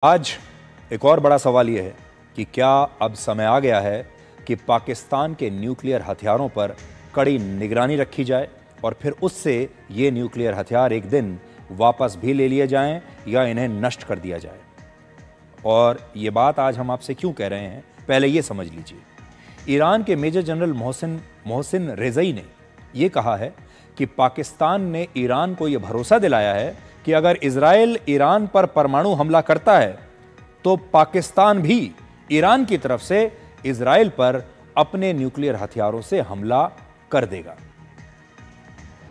आज एक और बड़ा सवाल यह है कि क्या अब समय आ गया है कि पाकिस्तान के न्यूक्लियर हथियारों पर कड़ी निगरानी रखी जाए और फिर उससे ये न्यूक्लियर हथियार एक दिन वापस भी ले लिए जाएं या इन्हें नष्ट कर दिया जाए। और ये बात आज हम आपसे क्यों कह रहे हैं, पहले ये समझ लीजिए। ईरान के मेजर जनरल मोहसिन रेज़ई ने यह कहा है कि पाकिस्तान ने ईरान को यह भरोसा दिलाया है कि अगर इजराइल ईरान पर परमाणु हमला करता है तो पाकिस्तान भी ईरान की तरफ से इजराइल पर अपने न्यूक्लियर हथियारों से हमला कर देगा।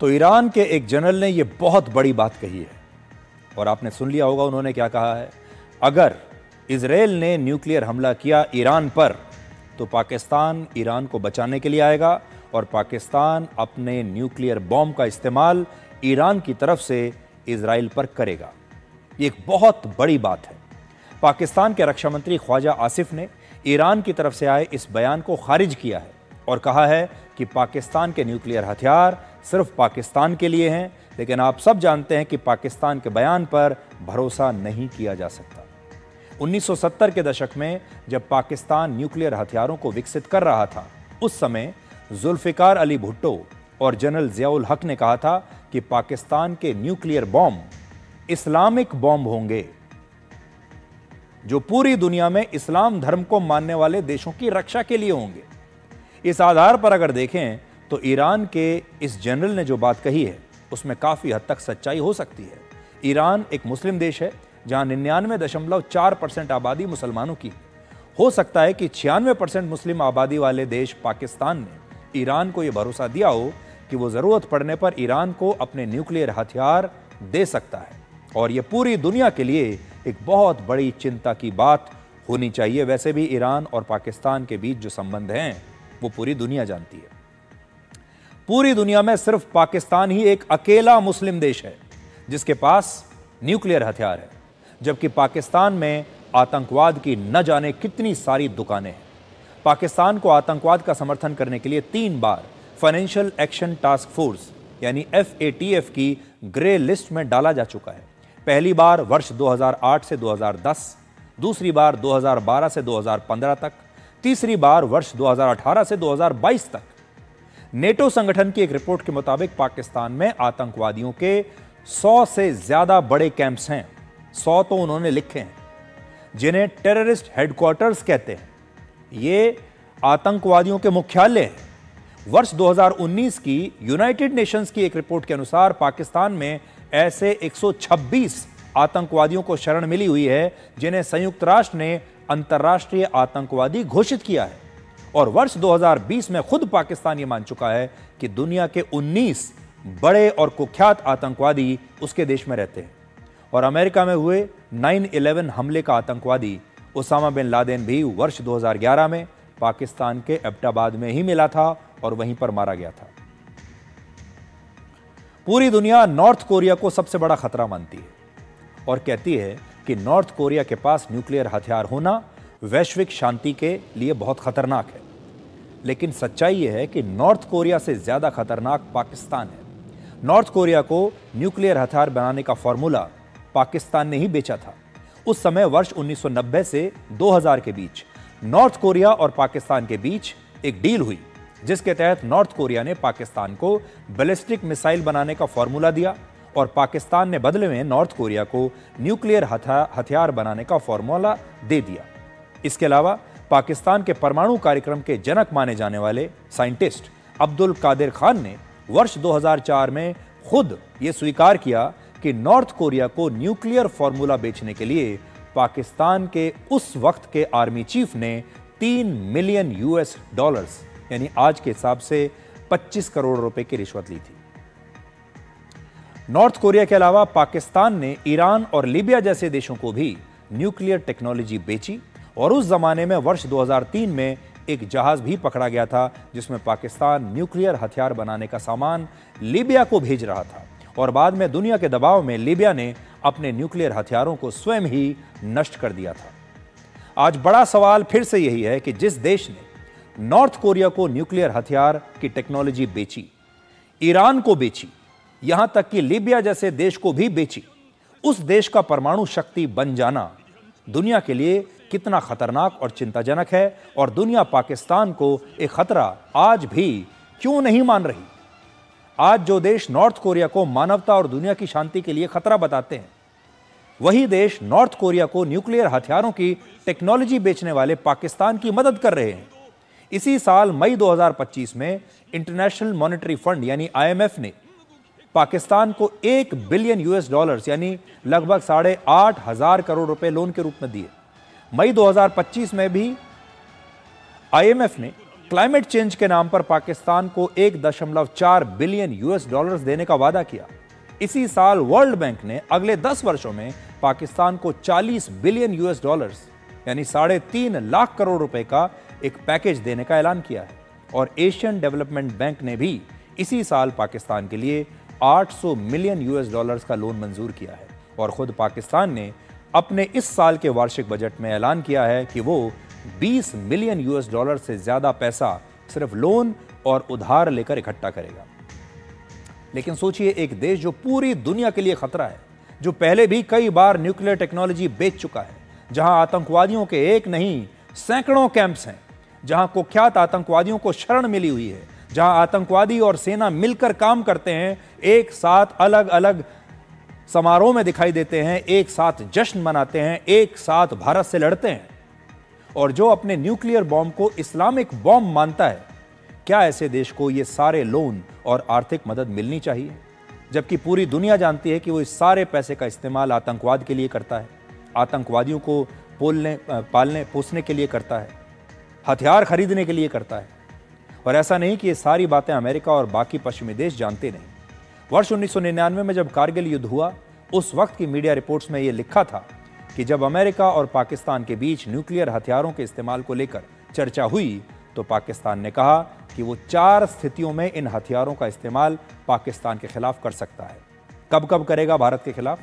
तो ईरान के एक जनरल ने यह बहुत बड़ी बात कही है और आपने सुन लिया होगा उन्होंने क्या कहा है। अगर इजराइल ने न्यूक्लियर हमला किया ईरान पर तो पाकिस्तान ईरान को बचाने के लिए आएगा और पाकिस्तान अपने न्यूक्लियर बॉम्ब का इस्तेमाल ईरान की तरफ से इजराइल पर करेगा। ये एक बहुत बड़ी बात है। पाकिस्तान के रक्षा मंत्री ख्वाजा आसिफ ने ईरान की तरफ से आए इस बयान को खारिज किया है और कहा है कि पाकिस्तान के न्यूक्लियर हथियार सिर्फ पाकिस्तान के लिए हैं, लेकिन आप सब जानते हैं कि पाकिस्तान के बयान पर भरोसा नहीं किया जा सकता। 1970 के दशक में जब पाकिस्तान न्यूक्लियर हथियारों को विकसित कर रहा था, उस समय जुल्फिकार अली भुट्टो और जनरल ज़ियाउल हक ने कहा था कि पाकिस्तान के न्यूक्लियर बॉम्ब इस्लामिक बॉम्ब होंगे जो पूरी दुनिया में इस्लाम धर्म को मानने वाले देशों की रक्षा के लिए होंगे। इस आधार पर अगर देखें तो ईरान के इस जनरल ने जो बात कही है उसमें काफ़ी हद तक सच्चाई हो सकती है। ईरान एक मुस्लिम देश है जहां 99.4% आबादी मुसलमानों की। हो सकता है कि 96% मुस्लिम आबादी वाले देश पाकिस्तान ने ईरान को यह भरोसा दिया हो कि वो ज़रूरत पड़ने पर ईरान को अपने न्यूक्लियर हथियार दे सकता है, और यह पूरी दुनिया के लिए एक बहुत बड़ी चिंता की बात होनी चाहिए। वैसे भी ईरान और पाकिस्तान के बीच जो संबंध हैं वो पूरी दुनिया जानती है। पूरी दुनिया में सिर्फ पाकिस्तान ही एक अकेला मुस्लिम देश है जिसके पास न्यूक्लियर हथियार है, जबकि पाकिस्तान में आतंकवाद की न जाने कितनी सारी दुकानें हैं। पाकिस्तान को आतंकवाद का समर्थन करने के लिए 3 बार फाइनेंशियल एक्शन टास्क फोर्स यानी FATF की ग्रे लिस्ट में डाला जा चुका है। पहली बार वर्ष 2008 से 2010, दूसरी बार 2012 से 2015 तक, तीसरी बार वर्ष 2018 से 2022 तक। नेटो संगठन की एक रिपोर्ट के मुताबिक पाकिस्तान में आतंकवादियों के 100 से ज्यादा बड़े कैंप्स हैं। 100 तो उन्होंने लिखे हैं, जिन्हें टेररिस्ट हेडक्वार्टर्स कहते हैं। ये आतंकवादियों के मुख्यालय हैं। वर्ष 2019 की यूनाइटेड नेशंस की एक रिपोर्ट के अनुसार पाकिस्तान में ऐसे 126 आतंकवादियों को शरण मिली हुई है जिन्हें संयुक्त राष्ट्र ने अंतर्राष्ट्रीय आतंकवादी घोषित किया है। और वर्ष 2020 में खुद पाकिस्तान ये मान चुका है कि दुनिया के 19 बड़े और कुख्यात आतंकवादी उसके देश में रहते हैं। और अमेरिका में हुए 9/11 हमले का आतंकवादी उसामा बिन लादेन भी वर्ष 2011 में पाकिस्तान के एबटाबाद में ही मिला था और वहीं पर मारा गया था। पूरी दुनिया नॉर्थ कोरिया को सबसे बड़ा खतरा मानती है और कहती है कि नॉर्थ कोरिया के पास न्यूक्लियर हथियार होना वैश्विक शांति के लिए बहुत खतरनाक है। लेकिन सच्चाई यह है कि नॉर्थ कोरिया से ज्यादा खतरनाक पाकिस्तान है। नॉर्थ कोरिया को न्यूक्लियर हथियार बनाने का फॉर्मूला पाकिस्तान ने ही बेचा था। उस समय वर्ष 1990 से 2000 के बीच नॉर्थ कोरिया और पाकिस्तान के बीच एक डील हुई जिसके तहत नॉर्थ कोरिया ने पाकिस्तान को बैलिस्टिक मिसाइल बनाने का फॉर्मूला दिया और पाकिस्तान ने बदले में नॉर्थ कोरिया को न्यूक्लियर हथियार बनाने का फॉर्मूला दे दिया। इसके अलावा पाकिस्तान के परमाणु कार्यक्रम के जनक माने जाने वाले साइंटिस्ट अब्दुल कादिर खान ने वर्ष 2004 में खुद ये स्वीकार किया कि नॉर्थ कोरिया को न्यूक्लियर फॉर्मूला बेचने के लिए पाकिस्तान के उस वक्त के आर्मी चीफ ने $3 मिलियन यानी आज के हिसाब से 25 करोड़ रुपए की रिश्वत ली थी। नॉर्थ कोरिया के अलावा पाकिस्तान ने ईरान और लीबिया जैसे देशों को भी न्यूक्लियर टेक्नोलॉजी बेची और उस जमाने में वर्ष 2003 में एक जहाज भी पकड़ा गया था जिसमें पाकिस्तान न्यूक्लियर हथियार बनाने का सामान लीबिया को भेज रहा था और बाद में दुनिया के दबाव में लीबिया ने अपने न्यूक्लियर हथियारों को स्वयं ही नष्ट कर दिया था। आज बड़ा सवाल फिर से यही है कि जिस देश ने नॉर्थ कोरिया को न्यूक्लियर हथियार की टेक्नोलॉजी बेची, ईरान को बेची, यहां तक कि लीबिया जैसे देश को भी बेची, उस देश का परमाणु शक्ति बन जाना दुनिया के लिए कितना खतरनाक और चिंताजनक है और दुनिया पाकिस्तान को एक खतरा आज भी क्यों नहीं मान रही। आज जो देश नॉर्थ कोरिया को मानवता और दुनिया की शांति के लिए खतरा बताते हैं, वही देश नॉर्थ कोरिया को न्यूक्लियर हथियारों की टेक्नोलॉजी बेचने वाले पाकिस्तान की मदद कर रहे हैं। इसी साल मई 2025 में इंटरनेशनल मॉनेटरी फंड यानी IMF ने पाकिस्तान को $1 बिलियन यानी लगभग 8,500 करोड़ रुपए लोन के रूप में दिए। मई 2025 में भी IMF ने क्लाइमेट चेंज के नाम पर पाकिस्तान को $1.4 बिलियन देने का वादा किया। इसी साल वर्ल्ड बैंक ने अगले 10 वर्षों में पाकिस्तान को $40 बिलियन यानी 3.5 लाख करोड़ रुपए का एक पैकेज देने का ऐलान किया है और एशियन डेवलपमेंट बैंक ने भी इसी साल पाकिस्तान के लिए $800 मिलियन का लोन मंजूर किया है और खुद पाकिस्तान ने अपने इस साल के वार्षिक बजट में ऐलान किया है कि वो $20 मिलियन से ज्यादा पैसा सिर्फ लोन और उधार लेकर इकट्ठा करेगा। लेकिन सोचिए, एक देश जो पूरी दुनिया के लिए खतरा है, जो पहले भी कई बार न्यूक्लियर टेक्नोलॉजी बेच चुका है, जहां आतंकवादियों के एक नहीं सैकड़ों कैंप्स हैं, जहां कुख्यात आतंकवादियों को शरण मिली हुई है, जहां आतंकवादी और सेना मिलकर काम करते हैं, एक साथ अलग अलग समारोह में दिखाई देते हैं, एक साथ जश्न मनाते हैं, एक साथ भारत से लड़ते हैं, और जो अपने न्यूक्लियर बॉम्ब को इस्लामिक बॉम्ब मानता है, क्या ऐसे देश को ये सारे लोन और आर्थिक मदद मिलनी चाहिए? जबकि पूरी दुनिया जानती है कि वो इस सारे पैसे का इस्तेमाल आतंकवाद के लिए करता है, आतंकवादियों को पालने पोसने के लिए करता है, हथियार खरीदने के लिए करता है। और ऐसा नहीं कि ये सारी बातें अमेरिका और बाकी पश्चिमी देश जानते नहीं। वर्ष 1999 में जब कारगिल युद्ध हुआ, उस वक्त की मीडिया रिपोर्ट्स में यह लिखा था कि जब अमेरिका और पाकिस्तान के बीच न्यूक्लियर हथियारों के इस्तेमाल को लेकर चर्चा हुई तो पाकिस्तान ने कहा कि वो 4 स्थितियों में इन हथियारों का इस्तेमाल पाकिस्तान के खिलाफ कर सकता है। कब कब करेगा भारत के खिलाफ?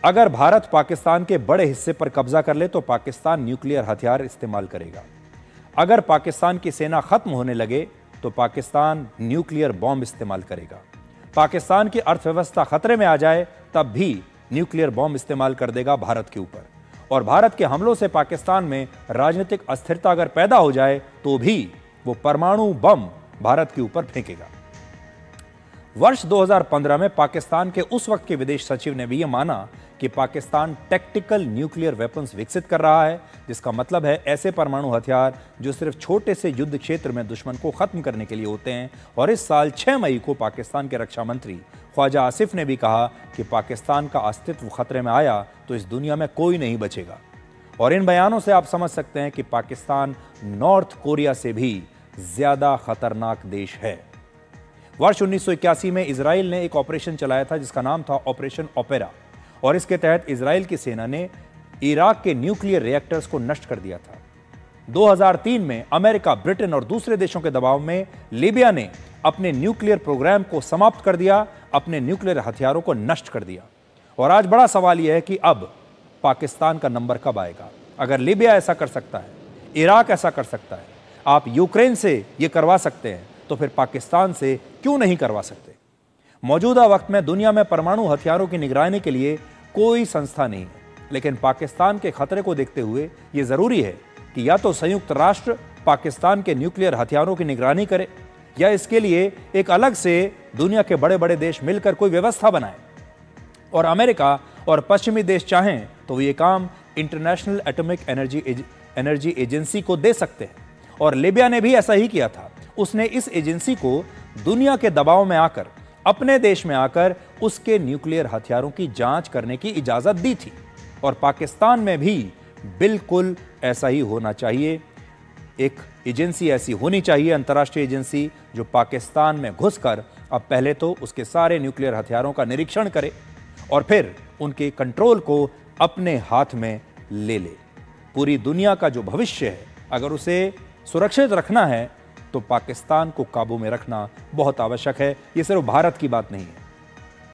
अगर भारत पाकिस्तान के बड़े हिस्से पर कब्जा कर ले तो पाकिस्तान न्यूक्लियर हथियार इस्तेमाल करेगा। अगर पाकिस्तान की सेना खत्म होने लगे तो पाकिस्तान न्यूक्लियर बॉम्ब इस्तेमाल करेगा। पाकिस्तान की अर्थव्यवस्था खतरे में आ जाए तब भी न्यूक्लियर बॉम्ब इस्तेमाल कर देगा भारत के ऊपर। और भारत के हमलों से पाकिस्तान में राजनीतिक अस्थिरता अगर पैदा हो जाए तो भी वो परमाणु बम भारत के ऊपर फेंकेगा। वर्ष 2015 में पाकिस्तान के उस वक्त के विदेश सचिव ने भी यह माना कि पाकिस्तान टैक्टिकल न्यूक्लियर वेपन्स विकसित कर रहा है, जिसका मतलब है ऐसे परमाणु हथियार जो सिर्फ छोटे से युद्ध क्षेत्र में दुश्मन को खत्म करने के लिए होते हैं। और इस साल 6 मई को पाकिस्तान के रक्षा मंत्री ख्वाजा आसिफ ने भी कहा कि पाकिस्तान का अस्तित्व खतरे में आया तो इस दुनिया में कोई नहीं बचेगा। और इन बयानों से आप समझ सकते हैं कि पाकिस्तान नॉर्थ कोरिया से भी ज्यादा खतरनाक देश है। वर्ष 1981 में इजराइल ने एक ऑपरेशन चलाया था जिसका नाम था ऑपरेशन ओपेरा, और इसके तहत इजराइल की सेना ने इराक के न्यूक्लियर रिएक्टर्स को नष्ट कर दिया था। 2003 में अमेरिका, ब्रिटेन और दूसरे देशों के दबाव में लीबिया ने अपने न्यूक्लियर प्रोग्राम को समाप्त कर दिया, अपने न्यूक्लियर हथियारों को नष्ट कर दिया। और आज बड़ा सवाल यह है कि अब पाकिस्तान का नंबर कब आएगा? अगर लीबिया ऐसा कर सकता है, इराक ऐसा कर सकता है, आप यूक्रेन से यह करवा सकते हैं, तो फिर पाकिस्तान से क्यों नहीं करवा सकते? मौजूदा वक्त में दुनिया में परमाणु हथियारों की निगरानी के लिए कोई संस्था नहीं है, लेकिन पाकिस्तान के खतरे को देखते हुए यह जरूरी है कि या तो संयुक्त राष्ट्र पाकिस्तान के न्यूक्लियर हथियारों की निगरानी करे, या इसके लिए एक अलग से दुनिया के बड़े बड़े देश मिलकर कोई व्यवस्था बनाए। और अमेरिका और पश्चिमी देश चाहें तो ये काम इंटरनेशनल एटॉमिक एनर्जी एजेंसी को दे सकते हैं। और लीबिया ने भी ऐसा ही किया था। उसने इस एजेंसी को दुनिया के दबाव में आकर, अपने देश में आकर उसके न्यूक्लियर हथियारों की जांच करने की इजाजत दी थी। और पाकिस्तान में भी बिल्कुल ऐसा ही होना चाहिए। एक एजेंसी ऐसी होनी चाहिए, अंतर्राष्ट्रीय एजेंसी, जो पाकिस्तान में घुसकर अब पहले तो उसके सारे न्यूक्लियर हथियारों का निरीक्षण करे और फिर उनके कंट्रोल को अपने हाथ में ले ले। पूरी दुनिया का जो भविष्य है, अगर उसे सुरक्षित रखना है तो पाकिस्तान को काबू में रखना बहुत आवश्यक है। ये सिर्फ भारत की बात नहीं है,